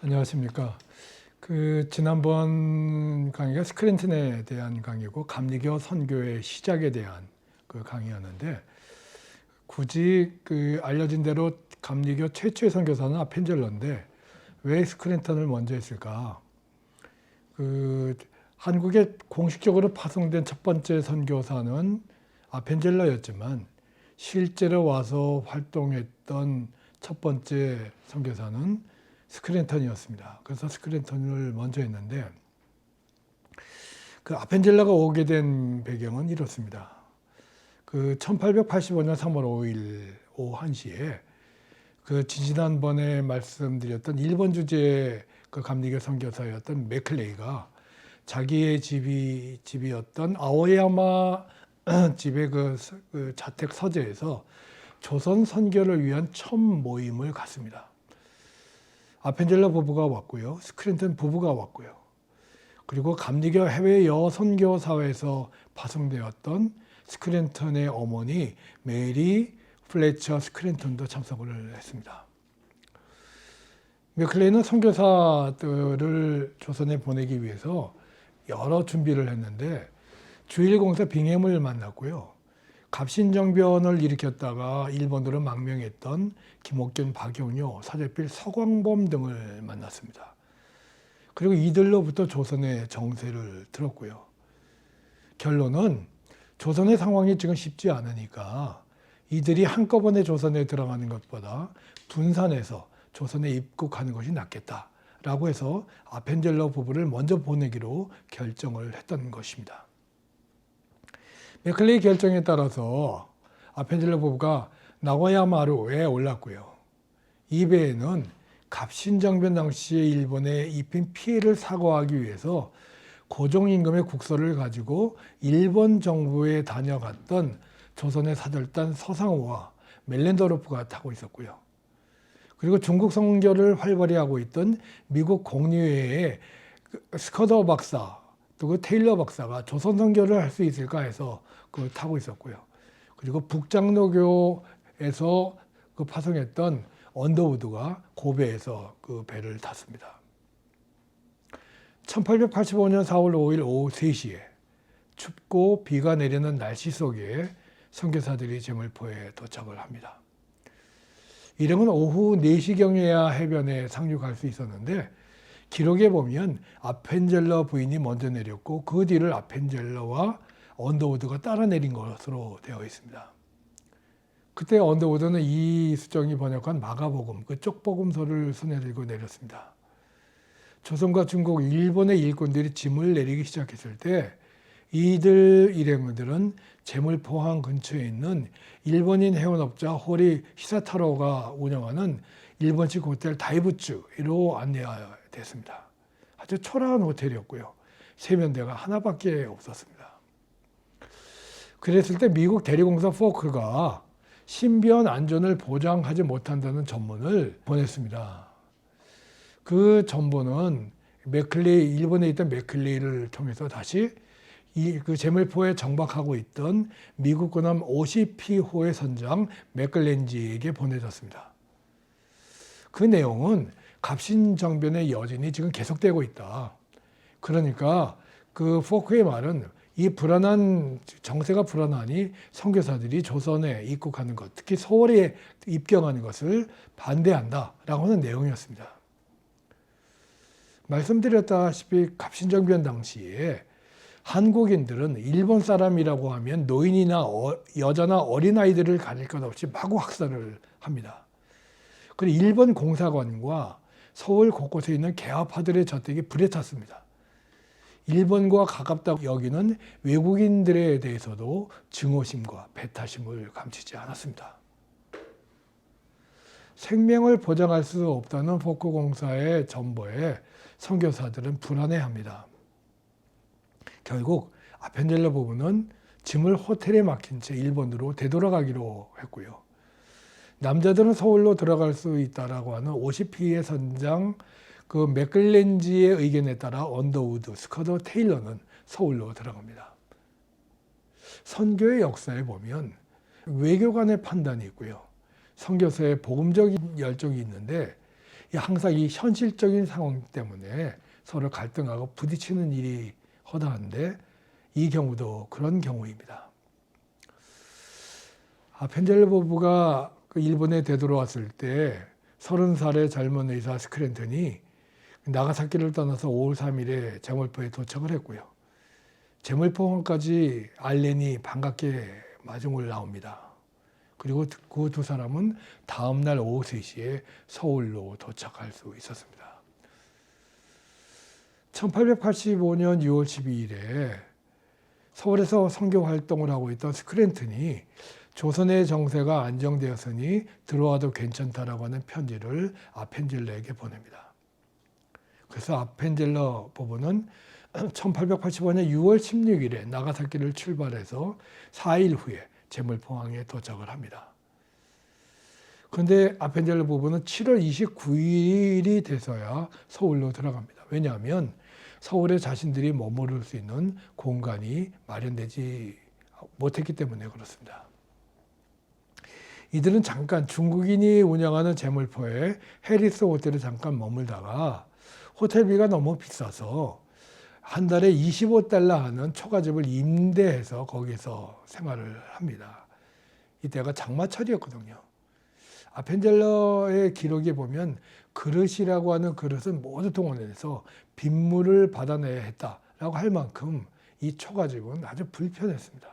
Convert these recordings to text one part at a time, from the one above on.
안녕하십니까. 지난번 강의가 스크린튼에 대한 강의고 감리교 선교의 시작에 대한 그 강의였는데, 굳이 알려진 대로 감리교 최초의 선교사는 아펜젤러인데 왜 스크린턴을 먼저 했을까? 한국에 공식적으로 파송된 첫 번째 선교사는 아펜젤러였지만 실제로 와서 활동했던 첫 번째 선교사는 스크린턴이었습니다. 그래서 스크린턴을 먼저 했는데, 아펜젤러가 오게 된 배경은 이렇습니다. 1885년 3월 5일 오후 1시에 지난번에 말씀드렸던 일본 주재 감리교 선교사였던 맥클레이가 자기의 집이었던 아오야마 집의 자택 서재에서 조선 선교를 위한 첫 모임을 갖습니다. 아펜젤러 부부가 왔고요. 스크린턴 부부가 왔고요. 그리고 감리교 해외 여선교 사회에서 파송되었던 스크린턴의 어머니 메리 플래처 스크린턴도 참석을 했습니다. 맥클레이는 선교사들을 조선에 보내기 위해서 여러 준비를 했는데 주일공사 빙햄을 만났고요. 갑신정변을 일으켰다가 일본으로 망명했던 김옥균, 박용효, 사제필, 서광범 등을 만났습니다. 그리고 이들로부터 조선의 정세를 들었고요. 결론은 조선의 상황이 지금 쉽지 않으니까 이들이 한꺼번에 조선에 들어가는 것보다 분산해서 조선에 입국하는 것이 낫겠다라고 해서 아펜젤러 부부를 먼저 보내기로 결정을 했던 것입니다. 맥클레이 결정에 따라서 아펜젤러 부부가 나고야마루에 올랐고요. 이 배에는 갑신정변 당시에 일본에 입힌 피해를 사과하기 위해서 고종임금의 국서를 가지고 일본 정부에 다녀갔던 조선의 사절단 서상우와 멜렌더로프가 타고 있었고요. 그리고 중국 선교를 활발히 하고 있던 미국 공리회의 스커더 박사 또 테일러 박사가 조선 선교를 할 수 있을까 해서 타고 있었고요. 그리고 북장로교에서 파송했던 언더우드가 고베에서 배를 탔습니다. 1885년 4월 5일 오후 3시에 춥고 비가 내리는 날씨 속에 선교사들이 제물포에 도착을 합니다. 일행은 오후 4시경에야 해변에 상륙할 수 있었는데 기록에 보면 아펜젤러 부인이 먼저 내렸고 그 뒤를 아펜젤러와 언더우드가 따라 내린 것으로 되어 있습니다. 그때 언더우드는 이수정이 번역한 마가복음, 쪽복음서를 손에 들고 내렸습니다. 조선과 중국, 일본의 일꾼들이 짐을 내리기 시작했을 때 이들 일행들은 제물포항 근처에 있는 일본인 해운업자 호리 히사타로가 운영하는 일본식 호텔 다이부츠로 안내됐습니다. 아주 초라한 호텔이었고요. 세면대가 하나밖에 없었습니다. 그랬을 때 미국 대리공사 포크가 신변 안전을 보장하지 못한다는 전문을 보냈습니다. 그 전본은 일본에 있던 맥클레이를 통해서 다시 제물포에 정박하고 있던 미국 군함 OCP호의 선장 맥클렌지에게 보내졌습니다. 그 내용은 갑신정변의 여진이 지금 계속되고 있다. 그러니까 포크의 말은 이 정세가 불안하니 선교사들이 조선에 입국하는 것, 특히 서울에 입경하는 것을 반대한다라고 하는 내용이었습니다. 말씀드렸다시피 갑신정변 당시에 한국인들은 일본 사람이라고 하면 노인이나 여자나 어린아이들을 가릴 것 없이 마구 학살을 합니다. 그리고 일본 공사관과 서울 곳곳에 있는 개화파들의 저택이 불에 탔습니다. 일본과 가깝다고 여기는 외국인들에 대해서도 증오심과 배타심을 감추지 않았습니다. 생명을 보장할 수 없다는 포크 공사의 전보에 선교사들은 불안해합니다. 결국 아펜젤러 부부는 짐을 호텔에 맡긴 채 일본으로 되돌아가기로 했고요. 남자들은 서울로 들어갈 수 있다라고 하는 OCP의 선장 맥클렌지의 의견에 따라 언더우드, 스커더, 테일러는 서울로 들어갑니다. 선교의 역사에 보면 외교관의 판단이 있고요. 선교사의 복음적인 열정이 있는데 항상 이 현실적인 상황 때문에 서로 갈등하고 부딪히는 일이 허다한데 이 경우도 그런 경우입니다. 펜젤러 부부가 일본에 되돌아왔을 때 30살의 젊은 의사 스크랜턴이 나가사키를 떠나서 5월 3일에 제몰포에 도착을 했고요. 제몰포항까지 알렌이 반갑게 마중을 나옵니다. 그리고 그 두 사람은 다음날 오후 3시에 서울로 도착할 수 있었습니다. 1885년 6월 12일에 서울에서 선교 활동을 하고 있던 스크랜턴이 조선의 정세가 안정되었으니 들어와도 괜찮다라고 하는 편지를 아펜젤러에게 보냅니다. 그래서 아펜젤러 부부는 1885년 6월 16일에 나가사키를 출발해서 4일 후에 제물포항에 도착을 합니다. 그런데 아펜젤러 부부는 7월 29일이 돼서야 서울로 들어갑니다. 왜냐하면 서울에 자신들이 머무를 수 있는 공간이 마련되지 못했기 때문에 그렇습니다. 이들은 잠깐 중국인이 운영하는 제물포에 해리스 호텔에 잠깐 머물다가 호텔비가 너무 비싸서 한 달에 $25 하는 초가집을 임대해서 거기서 생활을 합니다. 이때가 장마철이었거든요. 아펜젤러의 기록에 보면 그릇이라고 하는 그릇은 모두 동원해서 빗물을 받아내야 했다라고 할 만큼 이 초가집은 아주 불편했습니다.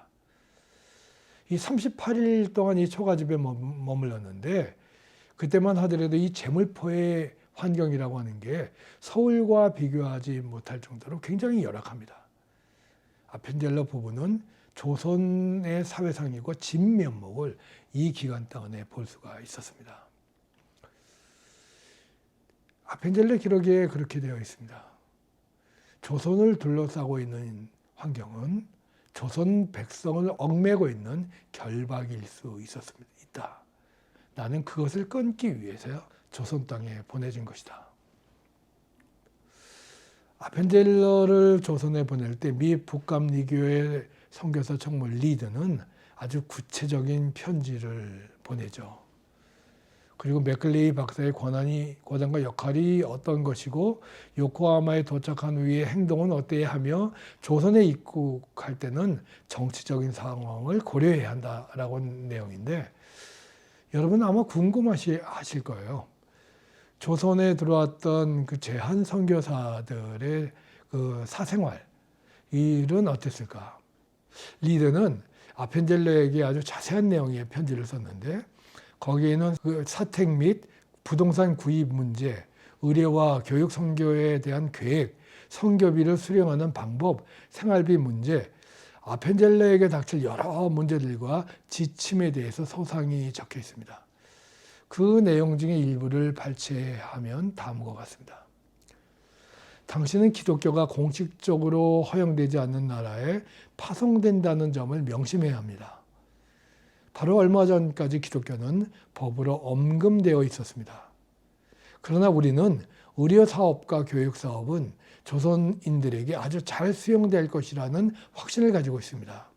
이 38일 동안 이 초가집에 머물렀는데 그때만 하더라도 이 제물포의 환경이라고 하는 게 서울과 비교하지 못할 정도로 굉장히 열악합니다. 아펜젤러 부부는 조선의 사회상이고 진면목을 이 기간 동안에 볼 수가 있었습니다. 아펜젤러 기록에 그렇게 되어 있습니다. 조선을 둘러싸고 있는 환경은 조선 백성을 얽매고 있는 결박일 수 있다. 나는 그것을 끊기 위해서 조선 땅에 보내진 것이다. 아펜젤러를 조선에 보낼 때 미 북감리교의 선교사 총무 리드는 아주 구체적인 편지를 보내죠. 그리고 맥클레이 박사의 권한과 역할이 어떤 것이고 요코하마에 도착한 후에 행동은 어때야 하며 조선에 입국할 때는 정치적인 상황을 고려해야 한다라고 하는 내용인데 여러분 아마 궁금하실 거예요. 조선에 들어왔던 그 제한 선교사들의 그 사생활 일은 어땠을까? 리드는 아펜젤러에게 아주 자세한 내용의 편지를 썼는데 거기에는 그 사택 및 부동산 구입 문제, 의료와 교육 선교에 대한 계획, 선교비를 수령하는 방법, 생활비 문제, 아펜젤러에게 닥칠 여러 문제들과 지침에 대해서 소상히 적혀 있습니다. 그 내용 중에 일부를 발췌하면 다음과 같습니다. 당신은 기독교가 공식적으로 허용되지 않는 나라에 파송된다는 점을 명심해야 합니다. 바로 얼마 전까지 기독교는 법으로 엄금되어 있었습니다. 그러나 우리는 의료 사업과 교육 사업은 조선인들에게 아주 잘 수용될 것이라는 확신을 가지고 있습니다.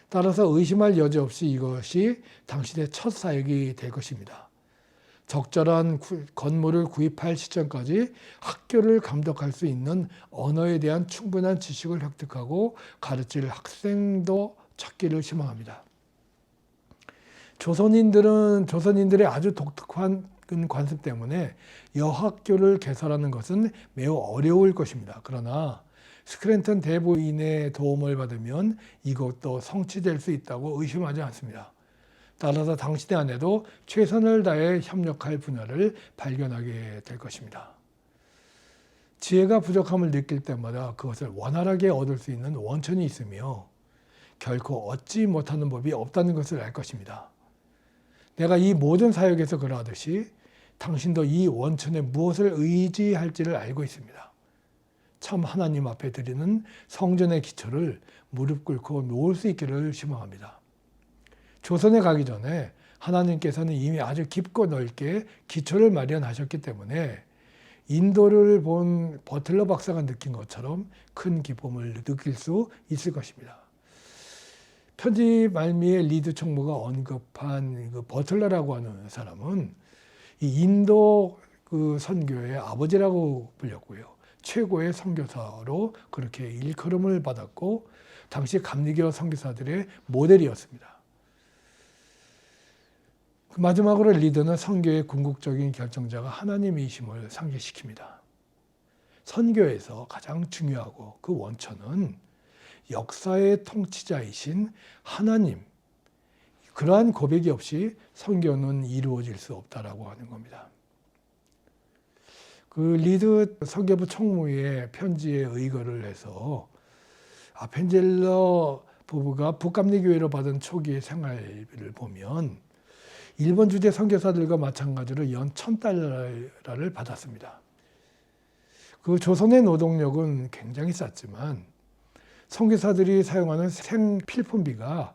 따라서 의심할 여지 없이 이것이 당신의 첫 사역이 될 것입니다. 적절한 건물을 구입할 시점까지 학교를 감독할 수 있는 언어에 대한 충분한 지식을 획득하고 가르칠 학생도 찾기를 희망합니다. 조선인들의 아주 독특한 관습 때문에 여학교를 개설하는 것은 매우 어려울 것입니다. 그러나 스크랜턴 대부인의 도움을 받으면 이것도 성취될 수 있다고 의심하지 않습니다. 따라서 당신의 아내도 최선을 다해 협력할 분야를 발견하게 될 것입니다. 지혜가 부족함을 느낄 때마다 그것을 원활하게 얻을 수 있는 원천이 있으며 결코 얻지 못하는 법이 없다는 것을 알 것입니다. 내가 이 모든 사역에서 그러하듯이 당신도 이 원천에 무엇을 의지할지를 알고 있습니다. 참 하나님 앞에 드리는 성전의 기초를 무릎 꿇고 놓을 수 있기를 희망합니다. 조선에 가기 전에 하나님께서는 이미 아주 깊고 넓게 기초를 마련하셨기 때문에 인도를 본 버틀러 박사가 느낀 것처럼 큰 기쁨을 느낄 수 있을 것입니다. 편지 말미에 리드 총무가 언급한 그 버틀러라고 하는 사람은 이 인도 그 선교의 아버지라고 불렸고요. 최고의 선교사로 그렇게 일컬음을 받았고 당시 감리교 선교사들의 모델이었습니다. 마지막으로 리더는 선교의 궁극적인 결정자가 하나님이심을 상기시킵니다. 선교에서 가장 중요하고 그 원천은 역사의 통치자이신 하나님, 그러한 고백이 없이 선교는 이루어질 수 없다라고 하는 겁니다. 그 리드 선교부 총무의 편지에 의거를 해서 아펜젤러 부부가 북감리교회로 받은 초기의 생활비를 보면 일본 주재 선교사들과 마찬가지로 연 $1,000를 받았습니다. 그 조선의 노동력은 굉장히 쌌지만 선교사들이 사용하는 생필품비가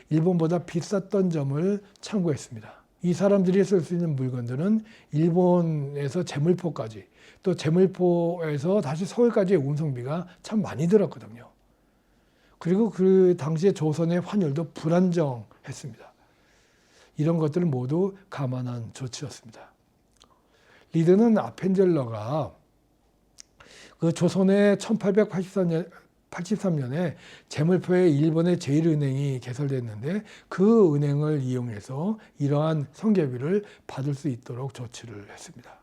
일본보다 비쌌던 점을 참고했습니다. 이 사람들이 쓸 수 있는 물건들은 일본에서 제물포까지 또 제물포에서 다시 서울까지의 운송비가 참 많이 들었거든요. 그리고 그 당시에 조선의 환율도 불안정했습니다. 이런 것들을 모두 감안한 조치였습니다. 리드는 아펜젤러가 그 조선의 1883년에 제물포에 일본의 제1은행이 개설됐는데 그 은행을 이용해서 이러한 선교비를 받을 수 있도록 조치를 했습니다.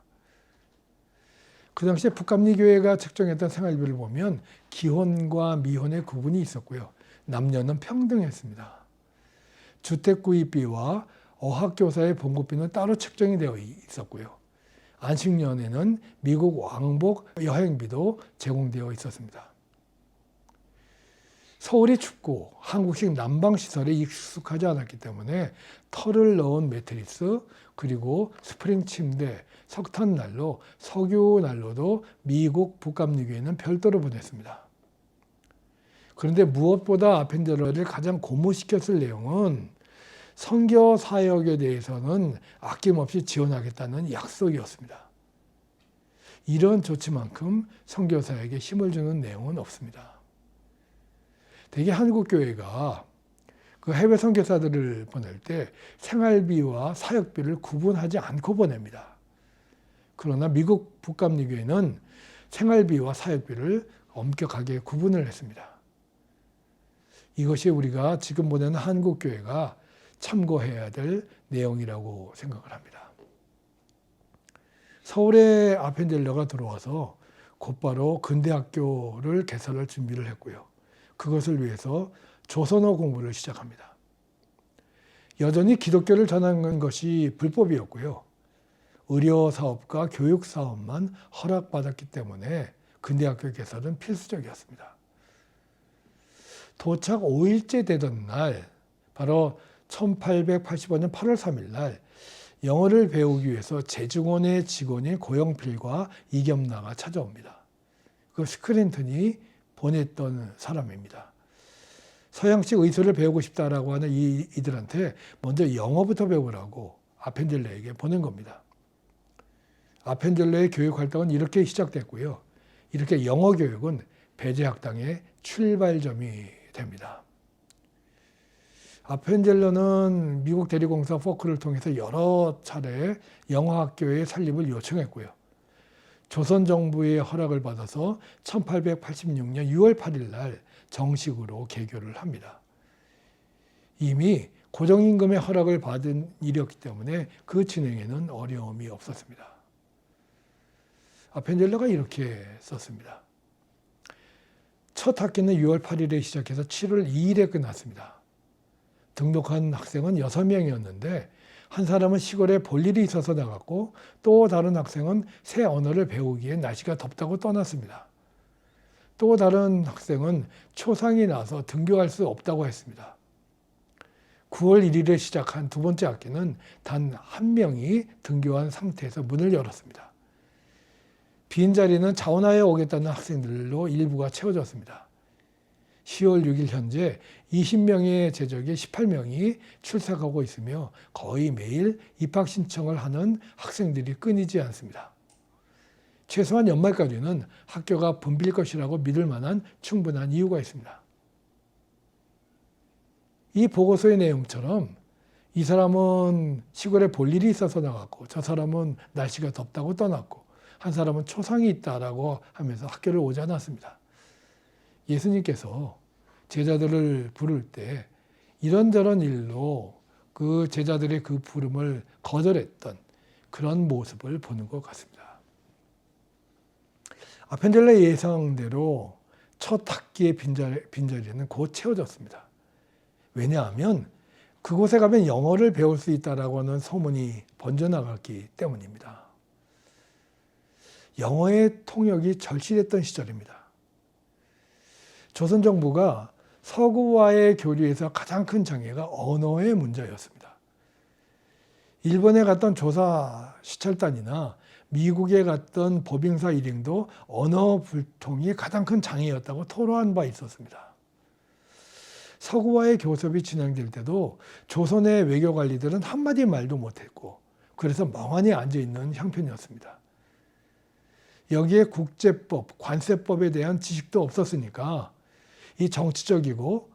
그 당시에 북감리교회가 책정했던 생활비를 보면 기혼과 미혼의 구분이 있었고요. 남녀는 평등했습니다. 주택구입비와 어학교사의 봉급비는 따로 책정이 되어 있었고요. 안식년에는 미국 왕복 여행비도 제공되어 있었습니다. 서울이 춥고 한국식 난방시설에 익숙하지 않았기 때문에 털을 넣은 매트리스 그리고 스프링 침대, 석탄난로, 석유난로도 미국 북감리교회는 별도로 보냈습니다. 그런데 무엇보다 아펜젤러를 가장 고무시켰을 내용은 선교 사역에 대해서는 아낌없이 지원하겠다는 약속이었습니다. 이런 조치만큼 선교 사역에 힘을 주는 내용은 없습니다. 대개 한국교회가 그 해외 선교사들을 보낼 때 생활비와 사역비를 구분하지 않고 보냅니다. 그러나 미국 북감리교회는 생활비와 사역비를 엄격하게 구분을 했습니다. 이것이 우리가 지금 보내는 한국교회가 참고해야 될 내용이라고 생각을 합니다. 서울에 아펜젤러가 들어와서 곧바로 근대학교를 개설할 준비를 했고요. 그것을 위해서 조선어 공부를 시작합니다. 여전히 기독교를 전하는 것이 불법이었고요. 의료 사업과 교육 사업만 허락받았기 때문에 근대학교 개설은 필수적이었습니다. 도착 5일째 되던 날, 바로 1885년 8월 3일 날 영어를 배우기 위해서 제중원의 직원인 고영필과 이겸나가 찾아옵니다. 그 스크린턴이 보냈던 사람입니다. 서양식 의술을 배우고 싶다라고 하는 이들한테 먼저 영어부터 배우라고 아펜젤러에게 보낸 겁니다. 아펜젤러의 교육 활동은 이렇게 시작됐고요. 이렇게 영어 교육은 배제학당의 출발점이 됩니다. 아펜젤러는 미국 대리공사 포크를 통해서 여러 차례 영어학교의 설립을 요청했고요. 조선 정부의 허락을 받아서 1886년 6월 8일 날 정식으로 개교를 합니다. 이미 고정임금의 허락을 받은 일이었기 때문에 그 진행에는 어려움이 없었습니다. 아펜젤러가 이렇게 썼습니다. 첫 학기는 6월 8일에 시작해서 7월 2일에 끝났습니다. 등록한 학생은 6명이었는데 한 사람은 시골에 볼 일이 있어서 나갔고 또 다른 학생은 새 언어를 배우기에 날씨가 덥다고 떠났습니다. 또 다른 학생은 초상이 나서 등교할 수 없다고 했습니다. 9월 1일에 시작한 두 번째 학기는 단 한 명이 등교한 상태에서 문을 열었습니다. 빈자리는 자원하여 오겠다는 학생들로 일부가 채워졌습니다. 10월 6일 현재 20명의 제적에 18명이 출석하고 있으며 거의 매일 입학 신청을 하는 학생들이 끊이지 않습니다. 최소한 연말까지는 학교가 붐빌 것이라고 믿을 만한 충분한 이유가 있습니다. 이 보고서의 내용처럼 이 사람은 시골에 볼 일이 있어서 나갔고, 저 사람은 날씨가 덥다고 떠났고, 한 사람은 초상이 있다라고 하면서 학교를 오지 않았습니다. 예수님께서 제자들을 부를 때 이런저런 일로 그 제자들의 그 부름을 거절했던 그런 모습을 보는 것 같습니다. 아펜젤러의 예상대로 첫 학기의 빈자리는 곧 채워졌습니다. 왜냐하면 그곳에 가면 영어를 배울 수 있다라고 하는 소문이 번져나갔기 때문입니다. 영어의 통역이 절실했던 시절입니다. 조선 정부가 서구와의 교류에서 가장 큰 장애가 언어의 문제였습니다. 일본에 갔던 조사 시찰단이나 미국에 갔던 법인사 일행도 언어 불통이 가장 큰 장애였다고 토로한 바 있었습니다. 서구와의 교섭이 진행될 때도 조선의 외교 관리들은 한마디 말도 못했고 그래서 멍하니 앉아있는 형편이었습니다. 여기에 국제법, 관세법에 대한 지식도 없었으니까 이 정치적이고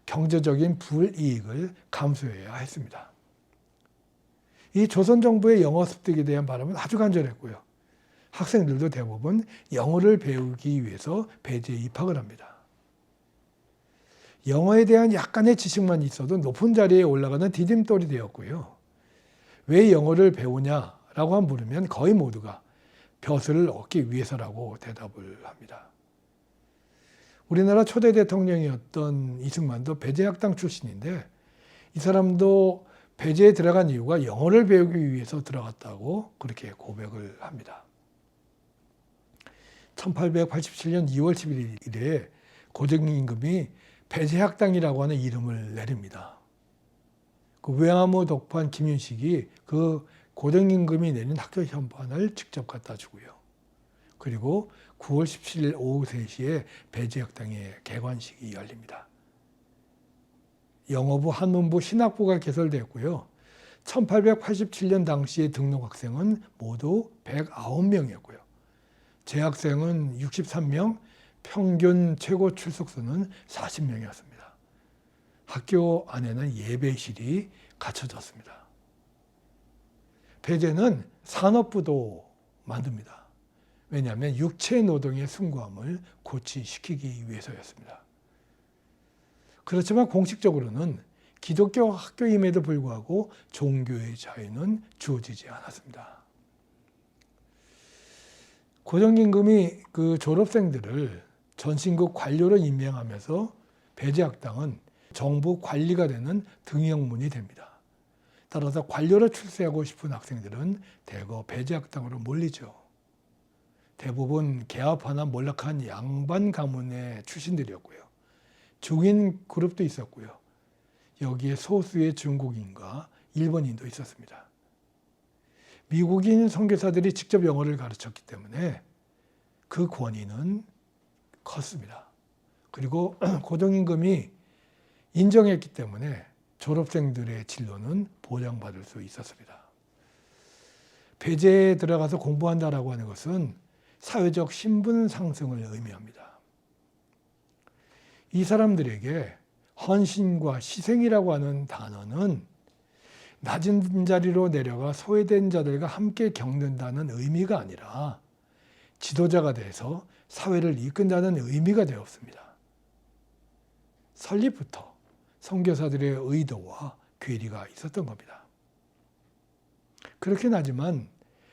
경제적인 불이익을 감수해야 했습니다. 이 조선 정부의 영어 습득에 대한 바람은 아주 간절했고요. 학생들도 대부분 영어를 배우기 위해서 배제에 입학을 합니다. 영어에 대한 약간의 지식만 있어도 높은 자리에 올라가는 디딤돌이 되었고요. 왜 영어를 배우냐라고 물으면 거의 모두가 벼슬을 얻기 위해서라고 대답을 합니다. 우리나라 초대 대통령이었던 이승만도 배제학당 출신인데 이 사람도 배제에 들어간 이유가 영어를 배우기 위해서 들어갔다고 그렇게 고백을 합니다. 1887년 2월 11일에 고등임금이 배제학당이라고 하는 이름을 내립니다. 그 외화무 독판 김윤식이 그 고등임금이 내린 학교 현판을 직접 갖다 주고요. 그리고 9월 17일 오후 3시에 배제학당의 개관식이 열립니다. 영어부, 한문부, 신학부가 개설되었고요. 1887년 당시의 등록 학생은 모두 109명이었고요. 재학생은 63명, 평균 최고 출석수는 40명이었습니다. 학교 안에는 예배실이 갖춰졌습니다. 배제는 산업부도 만듭니다. 왜냐하면 육체 노동의 숭고함을 고취시키기 위해서였습니다. 그렇지만 공식적으로는 기독교 학교임에도 불구하고 종교의 자유는 주어지지 않았습니다. 고등임금이 그 졸업생들을 전신국 관료로 임명하면서 배제학당은 정부 관리가 되는 등용문이 됩니다. 따라서 관료로 출세하고 싶은 학생들은 대거 배제학당으로 몰리죠. 대부분 개업하나 몰락한 양반 가문의 출신들이었고요. 중인 그룹도 있었고요. 여기에 소수의 중국인과 일본인도 있었습니다. 미국인 선교사들이 직접 영어를 가르쳤기 때문에 그 권위는 컸습니다. 그리고 고등임금이 인정했기 때문에 졸업생들의 진로는 보장받을 수 있었습니다. 배제에 들어가서 공부한다라고 하는 것은 사회적 신분 상승을 의미합니다. 이 사람들에게 헌신과 희생이라고 하는 단어는 낮은 자리로 내려가 소외된 자들과 함께 겪는다는 의미가 아니라 지도자가 돼서 사회를 이끈다는 의미가 되었습니다. 설립부터 선교사들의 의도와 괴리가 있었던 겁니다. 그렇긴 하지만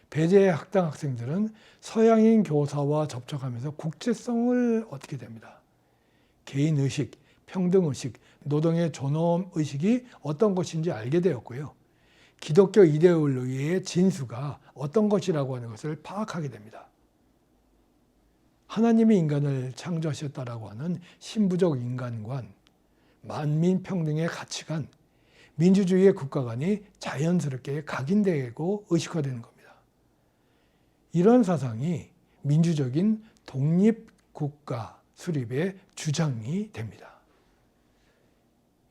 배제 학당 학생들은 서양인 교사와 접촉하면서 국제성을 얻게 됩니다. 개인의식, 평등의식, 노동의 존엄의식이 어떤 것인지 알게 되었고요. 기독교 이데올로기의 진수가 어떤 것이라고 하는 것을 파악하게 됩니다. 하나님이 인간을 창조하셨다라고 하는 신부적 인간관, 만민평등의 가치관, 민주주의의 국가관이 자연스럽게 각인되고 의식화되는 겁니다. 이런 사상이 민주적인 독립국가 수립의 주장이 됩니다.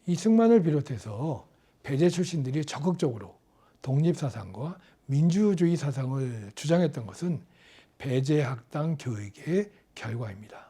이승만을 비롯해서 배제 출신들이 적극적으로 독립사상과 민주주의 사상을 주장했던 것은 배제학당 교육의 결과입니다.